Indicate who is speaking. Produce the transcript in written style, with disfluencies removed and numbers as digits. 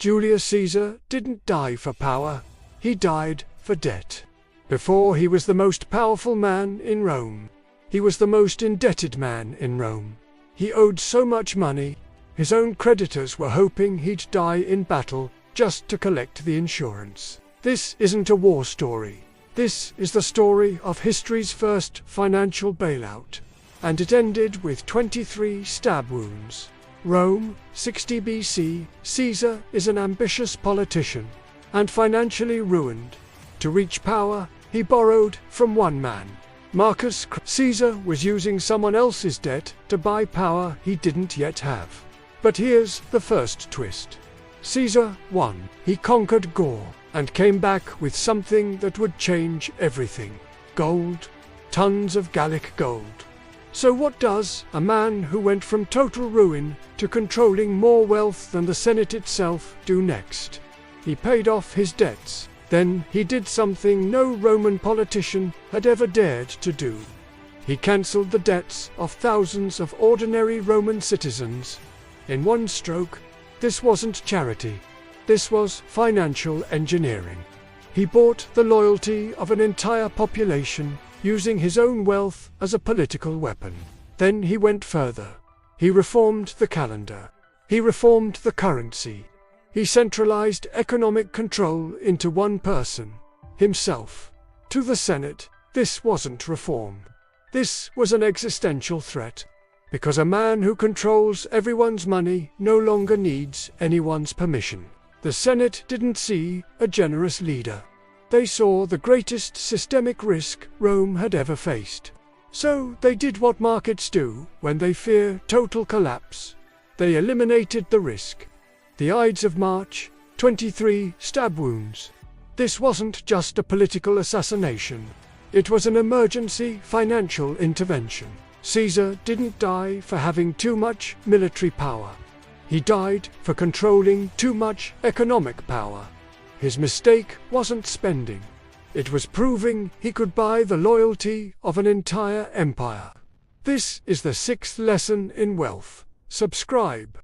Speaker 1: Julius Caesar didn't die for power, he died for debt. Before he was the most powerful man in Rome, he was the most indebted man in Rome. He owed so much money, his own creditors were hoping he'd die in battle just to collect the insurance. This isn't a war story. This is the story of history's first financial bailout. And it ended with 23 stab wounds. Rome, 60 BC, Caesar is an ambitious politician, and financially ruined. To reach power, he borrowed from one man. Marcus Caesar was using someone else's debt to buy power he didn't yet have. But here's the first twist. Caesar won. He conquered Gaul, and came back with something that would change everything. Gold. Tons of Gallic gold. So what does a man who went from total ruin to controlling more wealth than the Senate itself do next? He paid off his debts. Then he did something no Roman politician had ever dared to do. He cancelled the debts of thousands of ordinary Roman citizens. In one stroke, this wasn't charity. This was financial engineering. He bought the loyalty of an entire population, using his own wealth as a political weapon. Then he went further. He reformed the calendar. He reformed the currency. He centralized economic control into one person, himself. To the Senate, this wasn't reform. This was an existential threat, because a man who controls everyone's money no longer needs anyone's permission. The Senate didn't see a generous leader. They saw the greatest systemic risk Rome had ever faced. So they did what markets do when they fear total collapse. They eliminated the risk. The Ides of March, 23 stab wounds. This wasn't just a political assassination. It was an emergency financial intervention. Caesar didn't die for having too much military power. He died for controlling too much economic power. His mistake wasn't spending. It was proving he could buy the loyalty of an entire empire. This is the 6th lesson in wealth. Subscribe.